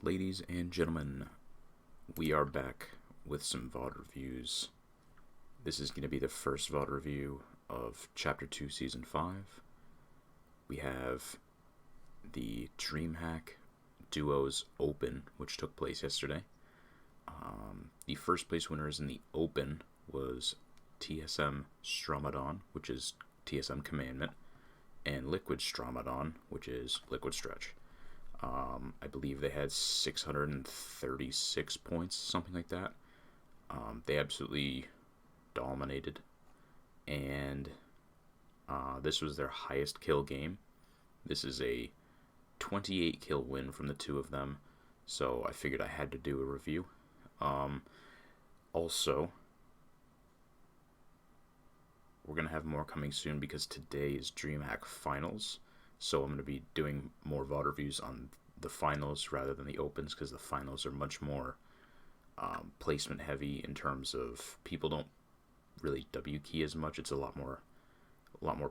Ladies and gentlemen, we are back with some VOD reviews. This is going to be the first VOD review of Chapter 2, Season 5. We have the Dreamhack Duos Open, which took place yesterday. The first place winners in the Open was TSM Stromadon, which is TSM Commandment, and Liquid Stromadon, which is Liquid Stretch. I believe they had 636 points, something like that. They absolutely dominated, and this was their highest kill game. This is a 28 kill win from the two of them, so I figured I had to do a review. Also, we're going to have more coming soon because today is Dreamhack Finals. So I'm going to be doing more VOD reviews on the finals rather than the opens, because the finals are much more placement heavy in terms of people don't really W key as much. It's a lot more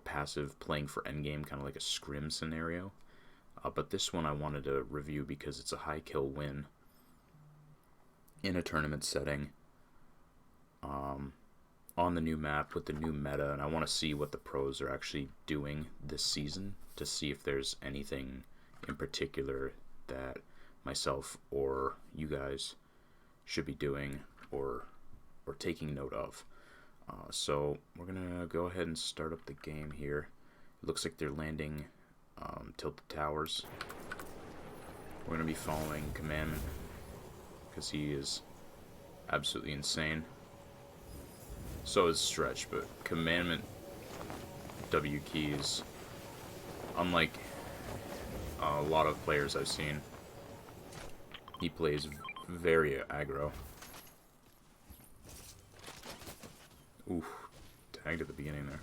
passive, playing for endgame, kind of like a scrim scenario. But this one I wanted to review because it's a high kill win in a tournament setting, on the new map with the new meta, and I want to see what the pros are actually doing this season, to see if there's anything in particular that myself or you guys should be doing or taking note of. So we're gonna go ahead and start up the game here. It looks like they're landing Tilted Towers. We're gonna be following Commandment because he is absolutely insane. So is Stretch, but Commandment W keys, unlike a lot of players I've seen, he plays very aggro. Oof, tagged at the beginning there.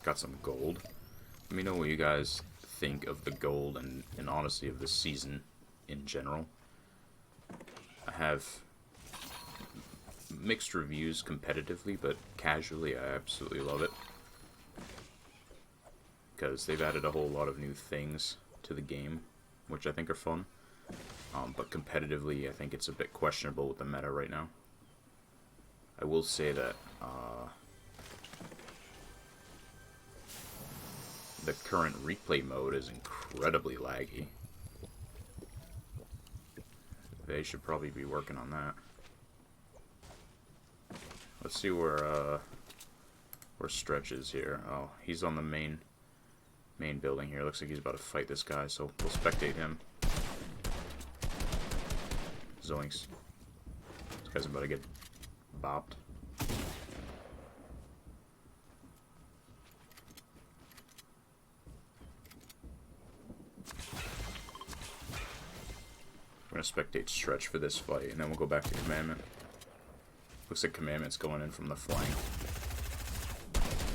Got some gold. Let me know what you guys think of the gold and honestly of the season in general. I have mixed reviews competitively, but casually I absolutely love it because they've added a whole lot of new things to the game, which I think are fun. But competitively, I think it's a bit questionable with the meta right now. I will say that the current replay mode is incredibly laggy. They should probably be working on that. Let's see where Stretch is here. Oh, he's on the main building here. Looks like he's about to fight this guy, so we'll spectate him. Zoinks. This guy's about to get bopped. We're going to spectate Stretch for this fight, and then we'll go back to Commandment. Looks like Commandment's going in from the flank.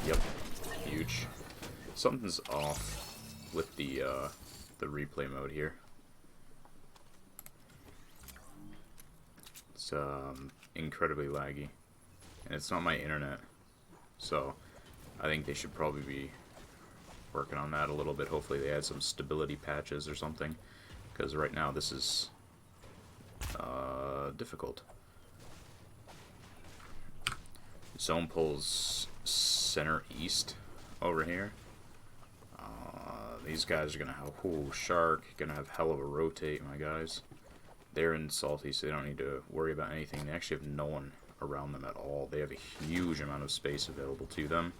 Yep, huge. Something's off with the replay mode here. It's incredibly laggy, and it's not my internet, so I think they should probably be working on that a little bit. Hopefully they add some stability patches or something, because right now this is difficult. Zone pulls center east over here. These guys are gonna have Shark, gonna have hell of a rotate, my guys. They're in salty, so they don't need to worry about anything. They actually have no one around them at all. They have a huge amount of space available to them,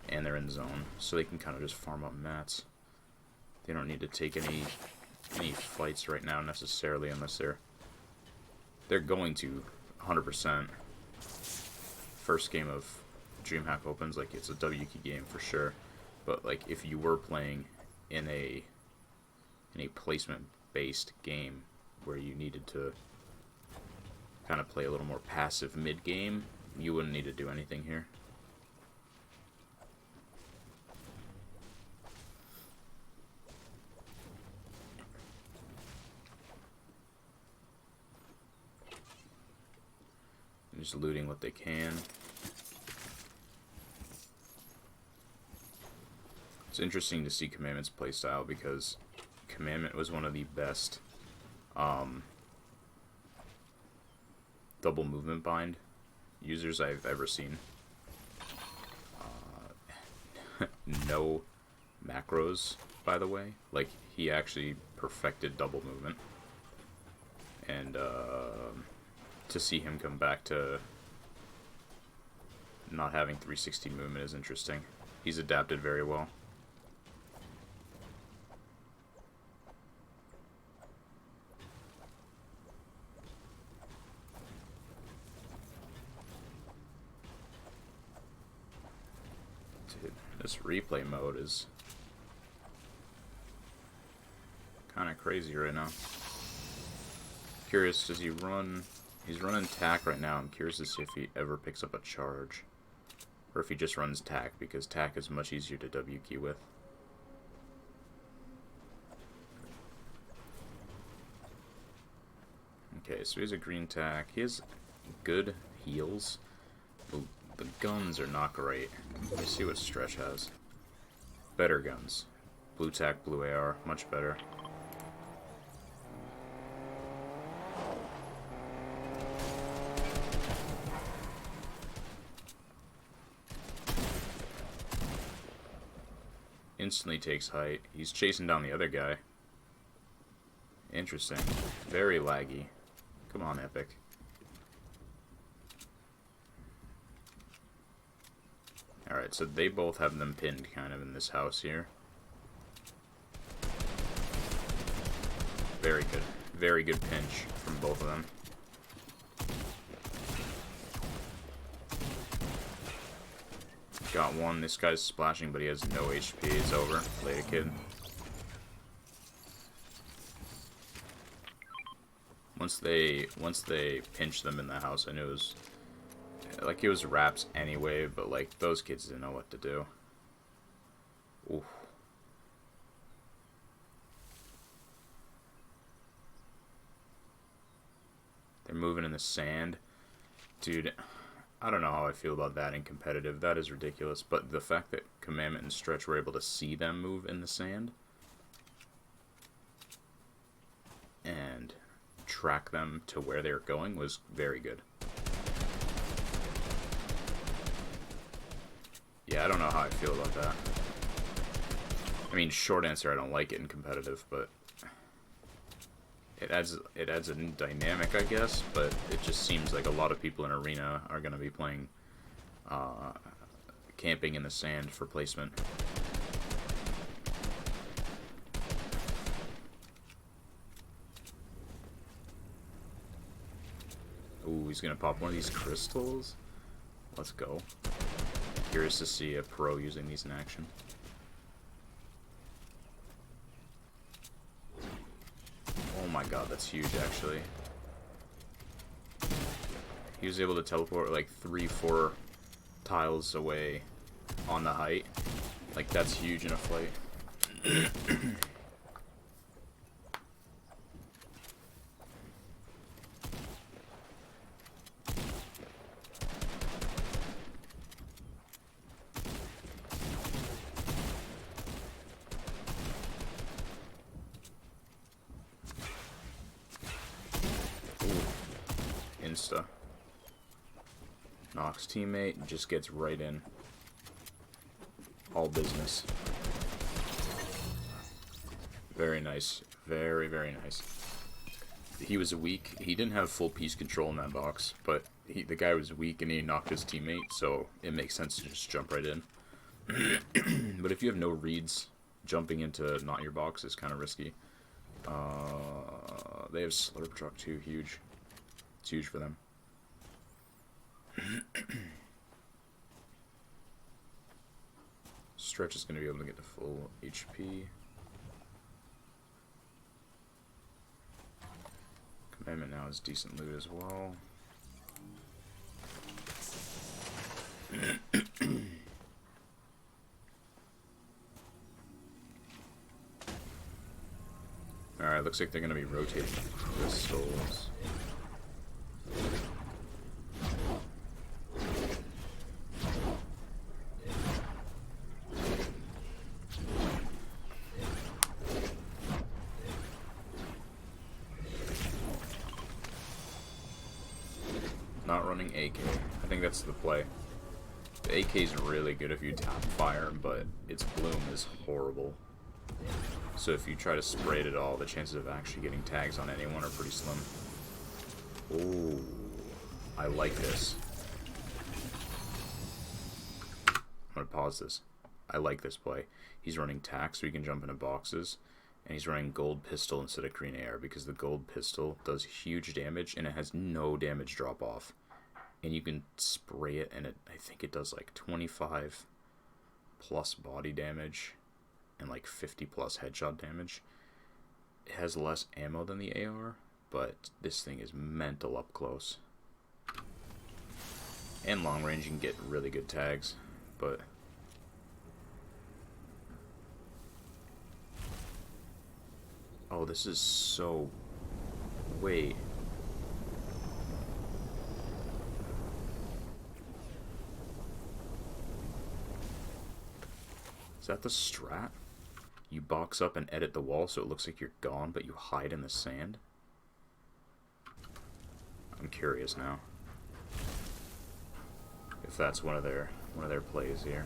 and they're in zone, so they can kind of just farm up mats. They don't need to take any fights right now necessarily, unless they're going to 100%. First game of Dreamhack opens, like, it's a W key game for sure, but like if you were playing in a placement based game where you needed to kind of play a little more passive mid game, you wouldn't need to do anything here. Just looting what they can. It's interesting to see Commandment's playstyle because Commandment was one of the best double movement bind users I've ever seen. No macros, by the way. Like, he actually perfected double movement. And to see him come back to not having 360 movement is interesting. He's adapted very well. Dude, this replay mode is kind of crazy right now. Curious, does he run... He's running tack right now. I'm curious to see if he ever picks up a charge. Or if he just runs tack, because tack is much easier to W key with. Okay, so he has a green tack. He has good heals. The guns are not great. Let me see what Stretch has. Better guns. Blue tack, blue AR, much better. Instantly takes height. He's chasing down the other guy. Interesting. Very laggy. Come on, Epic. Alright, so they both have them pinned kind of in this house here. Very good. Very good pinch from both of them. Got one. This guy's splashing, but he has no HP. It's over. Later, kid. Once they pinch them in the house, I knew it was like it was wraps anyway. But like those kids didn't know what to do. Oof. They're moving in the sand, dude. I don't know how I feel about that in competitive. That is ridiculous. But the fact that Commandment and Stretch were able to see them move in the sand and track them to where they're going was very good. Yeah, I don't know how I feel about that. I mean, short answer, I don't like it in competitive, but it adds a new dynamic, I guess, but it just seems like a lot of people in Arena are going to be playing camping in the sand for placement. Ooh, he's going to pop one of these crystals. Let's go. Curious to see a pro using these in action. Oh my god, that's huge, actually. He was able to teleport like 3-4 tiles away on the height. Like, that's huge in a fight. Insta. Knocks teammate and just gets right in. All business. Very nice. Very, very nice. He was weak. He didn't have full piece control in that box, but the guy was weak and he knocked his teammate, so it makes sense to just jump right in. But if you have no reads, jumping into not your box is kind of risky. They have Slurp Truck too, huge. It's huge for them. Stretch is going to be able to get to full HP. Commandment now has decent loot as well. Alright, looks like they're going to be rotating pistols. running AK. I think that's the play. The AK is really good if you tap fire, but its bloom is horrible. So if you try to spray it at all, the chances of actually getting tags on anyone are pretty slim. Ooh, I like this. I'm gonna pause this. I like this play. He's running tack so he can jump into boxes, and he's running gold pistol instead of green AR because the gold pistol does huge damage and it has no damage drop off. And you can spray it, and I think it does like 25 plus body damage and like 50 plus headshot damage. It has less ammo than the AR, but this thing is mental up close. And long range, you can get really good tags, but oh, this is so... Wait. Is that the strat? You box up and edit the wall so it looks like you're gone, but you hide in the sand? I'm curious now. If that's one of their plays here.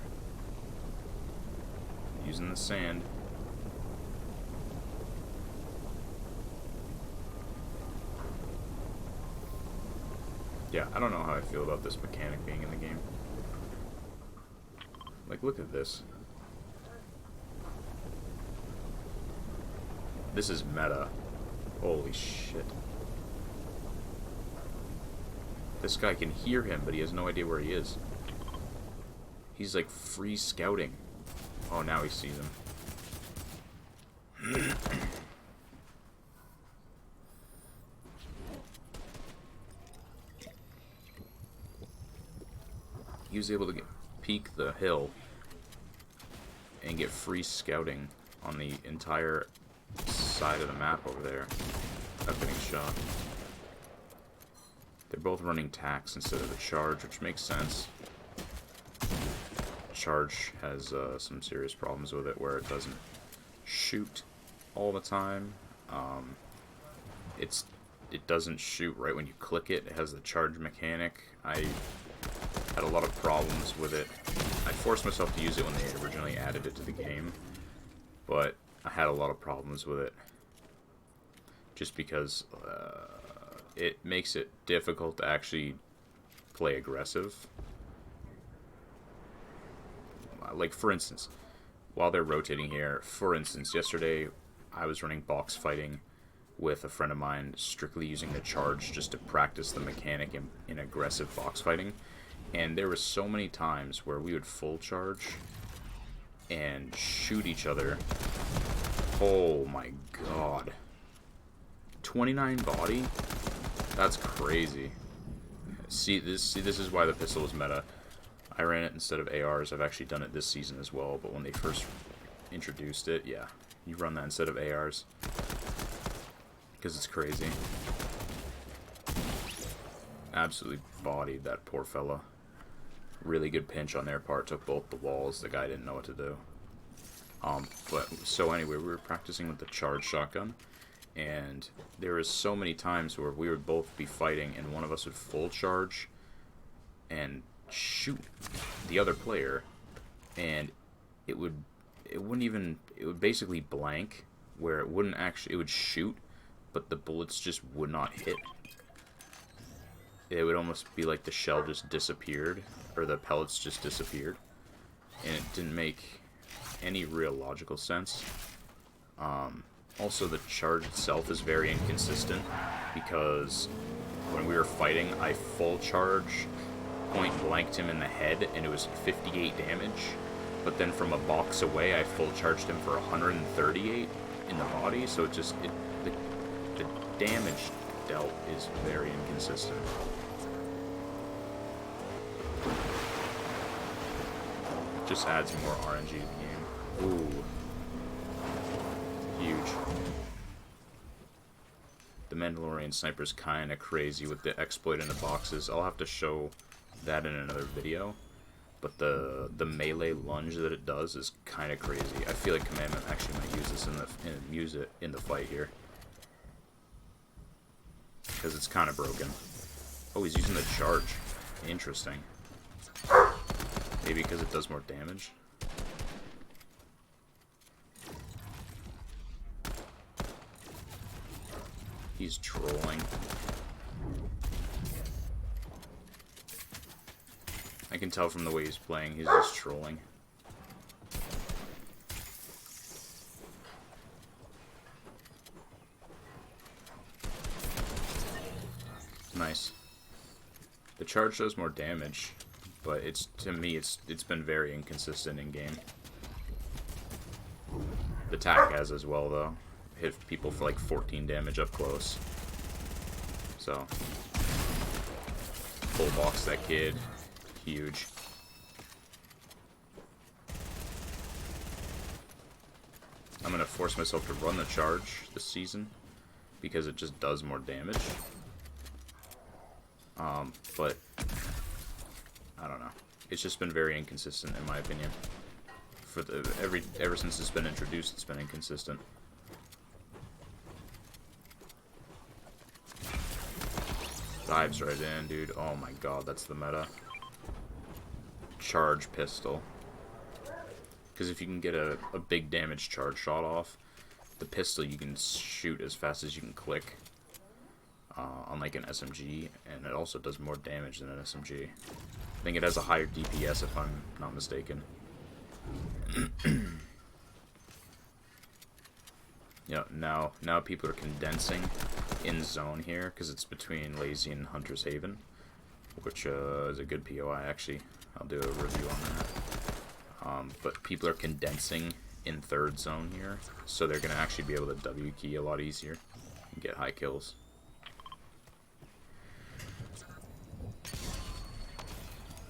Using the sand. Yeah, I don't know how I feel about this mechanic being in the game. Like, look at this. This is meta. Holy shit. This guy can hear him, but he has no idea where he is. He's like free scouting. Oh, now he sees him. He was able to peek the hill and get free scouting on the entire side of the map over there without getting shot. They're both running tax instead of the charge, which makes sense. Charge has some serious problems with it where it doesn't shoot all the time. It doesn't shoot right when you click it. It has the charge mechanic. I had a lot of problems with it. I forced myself to use it when they originally added it to the game, but I had a lot of problems with it just because it makes it difficult to actually play aggressive. Like, for instance, while they're rotating here, for instance, yesterday I was running box fighting with a friend of mine, strictly using the charge just to practice the mechanic in aggressive box fighting. And there were so many times where we would full charge and shoot each other. Oh my god. 29 body? That's crazy. See, this is why the pistol was meta. I ran it instead of ARs. I've actually done it this season as well, but when they first introduced it, yeah, you run that instead of ARs. Because it's crazy. Absolutely bodied that poor fella. Really good pinch on their part. Took both the walls. The guy didn't know what to do. But so anyway, we were practicing with the charge shotgun, and there was so many times where we would both be fighting, and one of us would full charge and shoot the other player, and it would basically blank, where it wouldn't actually, it would shoot, but the bullets just would not hit. It would almost be like the shell just disappeared, or the pellets just disappeared, and it didn't make any real logical sense. Also, the charge itself is very inconsistent, because when we were fighting, I full charge point blanked him in the head, and it was 58 damage, but then from a box away, I full charged him for 138 in the body, so the damage dealt is very inconsistent. Just adds more RNG to the game. Ooh. Huge. The Mandalorian Sniper's kinda crazy with the exploit in the boxes. I'll have to show that in another video. But the melee lunge that it does is kinda crazy. I feel like Commandment actually might use this in the fight here. Because it's kinda broken. Oh, he's using the charge. Interesting. Maybe because it does more damage? He's trolling. I can tell from the way he's playing, he's just trolling. Nice. The charge does more damage, but to me it's been very inconsistent in game. The attack has as well though. Hit people for like 14 damage up close. So full box that kid. Huge. I'm gonna force myself to run the charge this season because it just does more damage. But I don't know. It's just been very inconsistent in my opinion. For ever since it's been introduced, it's been inconsistent. Dives right in, dude. Oh my god, that's the meta. Charge pistol. Because if you can get a big damage charge shot off, the pistol you can shoot as fast as you can click. Unlike an SMG, and it also does more damage than an SMG. I think it has a higher DPS if I'm not mistaken. Yeah, now people are condensing in zone here because it's between Lazy and Hunter's Haven, which is a good POI actually. I'll do a review on that. But people are condensing in third zone here, so they're gonna actually be able to W key a lot easier and get high kills.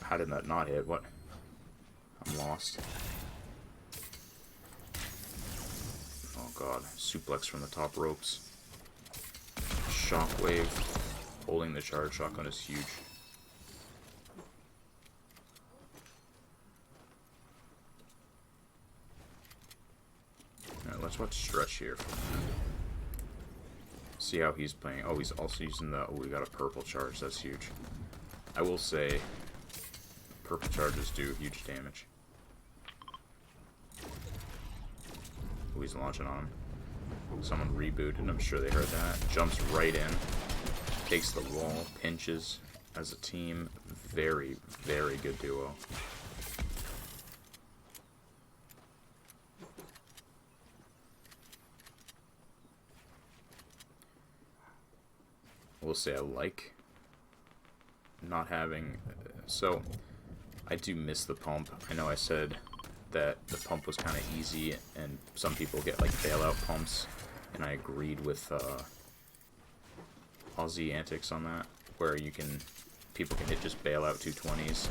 How did that not hit? What? I'm lost. Oh god. Suplex from the top ropes. Shockwave. Holding the charge shotgun is huge. Alright, let's watch Stretch here. See how he's playing. Oh, he's also using the... Oh, we got a purple charge. That's huge. I will say... Purple charges do huge damage. Oh, he's launching on him. Someone rebooted, I'm sure they heard that. Jumps right in. Takes the wall. Pinches as a team. Very, very good duo. I will say I like not having... So... I do miss the pump. I know I said that the pump was kind of easy, and some people get like bailout pumps, and I agreed with Aussie Antics on that, where people can hit just bailout 220s,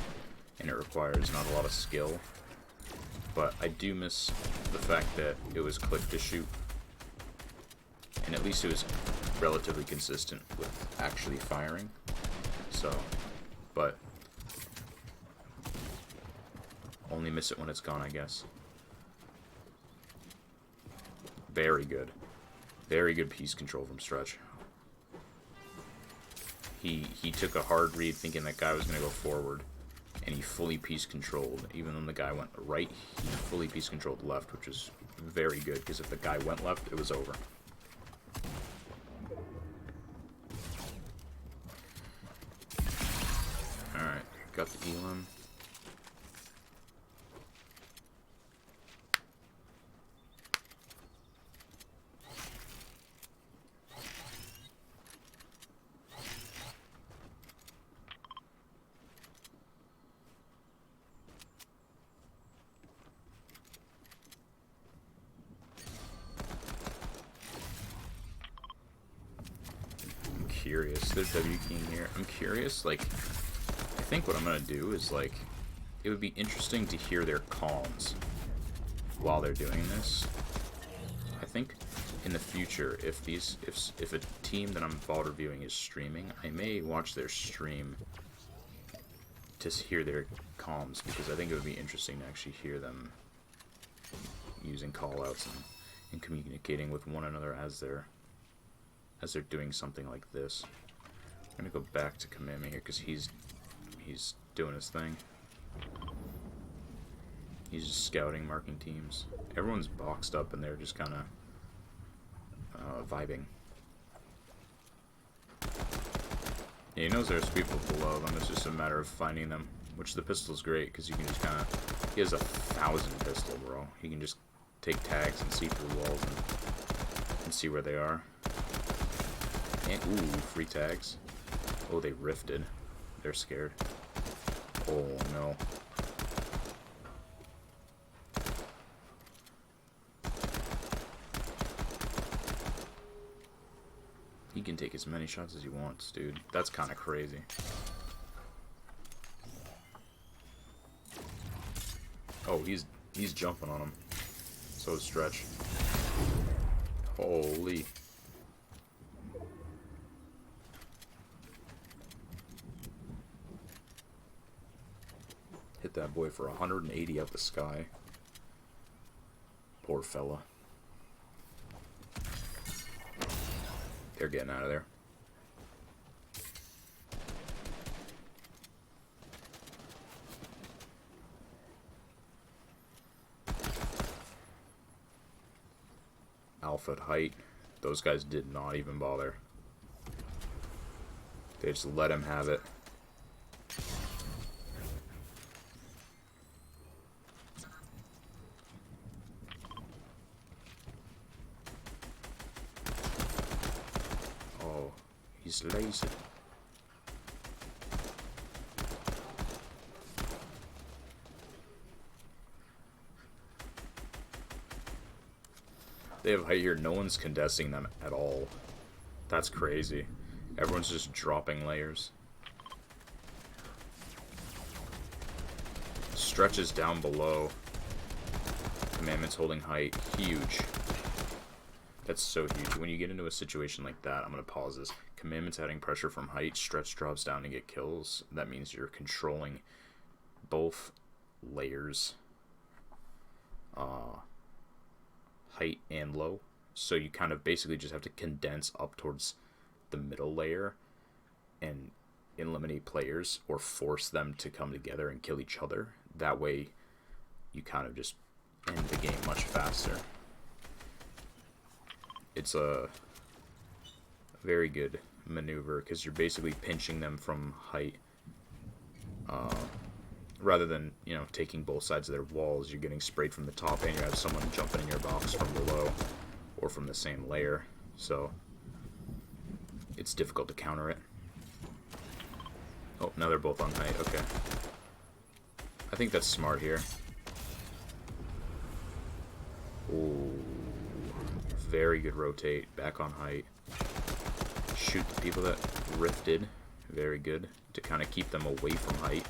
and it requires not a lot of skill. But I do miss the fact that it was click to shoot, and at least it was relatively consistent with actually firing. So, but only miss it when it's gone, I guess. Very good. Very good piece control from Stretch. He took a hard read thinking that guy was going to go forward, and he fully piece controlled. Even when the guy went right, he fully piece controlled left, which is very good, because if the guy went left, it was over. Alright, got the Elam. Curious. There's W keying here. I'm curious, like, I think what I'm gonna do is, like, it would be interesting to hear their comms while they're doing this. I think in the future, if a team that I'm VOD reviewing is streaming, I may watch their stream to hear their comms, because I think it would be interesting to actually hear them using callouts and communicating with one another as they're doing something like this. I'm gonna go back to Commandment here because he's He's doing his thing. He's just scouting, marking teams. Everyone's boxed up and they're just kind of vibing. Yeah, he knows there's people below them. It's just a matter of finding them, which the pistol's great because you can just kind of... He has 1,000 pistol, bro. He can just take tags and see through walls and see where they are. And, ooh, free tags. Oh, they rifted. They're scared. Oh, no. He can take as many shots as he wants, dude. That's kind of crazy. Oh, he's jumping on him. So is Stretch. Holy. Hit that boy for 180 out the sky. Poor fella. They're getting out of there. Alpha at height. Those guys did not even bother. They just let him have it. Oh, he's lazy. They have height here. No one's contesting them at all. That's crazy. Everyone's just dropping layers. Stretches down below. Commandment's holding height. Huge. That's so huge. When you get into a situation like that, I'm going to pause this. Commandment's adding pressure from height. Stretch drops down to get kills. That means you're controlling both layers. Height and low, so you kind of basically just have to condense up towards the middle layer and eliminate players or force them to come together and kill each other. That way you kind of just end the game much faster. It's a very good maneuver because you're basically pinching them from height. Rather than, you know, taking both sides of their walls, you're getting sprayed from the top and you have someone jumping in your box from below or from the same layer. So it's difficult to counter it. Oh, now they're both on height. Okay. I think that's smart here. Ooh. Very good rotate. Back on height. Shoot the people that rifted. Very good. To kind of keep them away from height.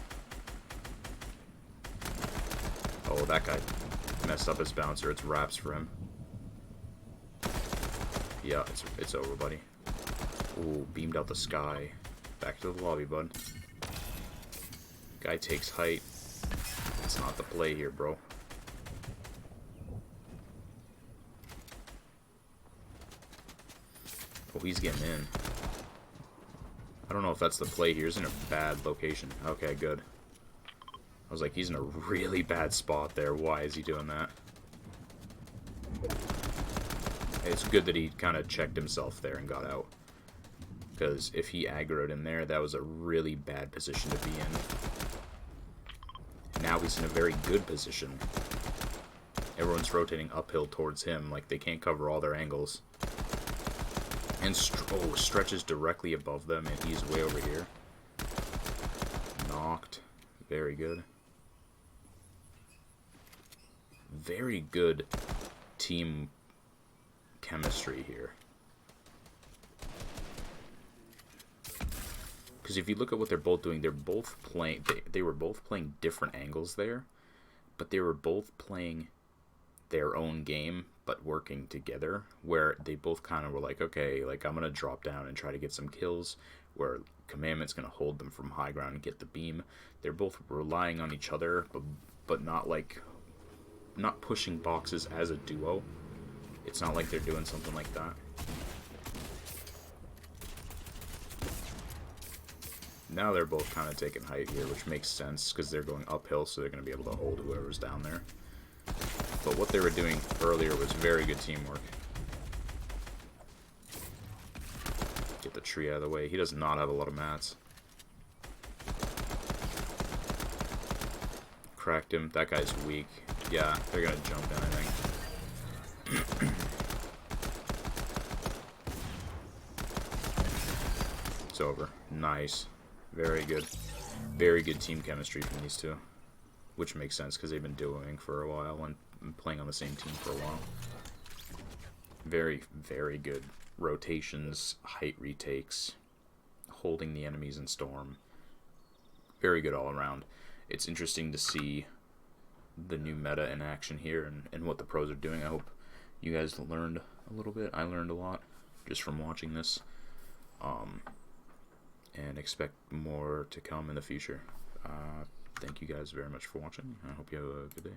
Oh, that guy messed up his bouncer. It's wraps for him. Yeah, it's over, buddy. Ooh, beamed out the sky. Back to the lobby, bud. Guy takes height. It's not the play here, bro. Oh, he's getting in. I don't know if that's the play here. He's in a bad location. Okay, good. I was like, he's in a really bad spot there. Why is he doing that? It's good that he kind of checked himself there and got out. Because if he aggroed in there, that was a really bad position to be in. Now he's in a very good position. Everyone's rotating uphill towards him. Like, they can't cover all their angles. And stretches directly above them, and he's way over here. Knocked. Very good. Very good team chemistry here. Because if you look at what they're both doing, they're both playing. They were both playing different angles there, but they were both playing their own game, but working together. Where they both kind of were like, okay, like I'm gonna drop down and try to get some kills. Where Commandment's gonna hold them from high ground and get the beam. They're both relying on each other, but not like not pushing boxes as a duo. It's not like they're doing something like that. now they're both kind of taking height here, which makes sense because they're going uphill, so they're going to be able to hold whoever's down there. But what they were doing earlier was very good teamwork. Get the tree out of the way. He does not have a lot of mats. Cracked him. That guy's weak. Yeah, they're going to jump in, I think. It's over. Nice. Very good. Very good team chemistry from these two. Which makes sense because they've been duoing for a while and playing on the same team for a while. Very, very good rotations, height retakes, holding the enemies in storm. Very good all around. It's interesting to see the new meta in action here and what the pros are doing. I hope you guys learned a little bit. I learned a lot just from watching this. And expect more to come in the future. Thank you guys very much for watching. I hope you have a good day.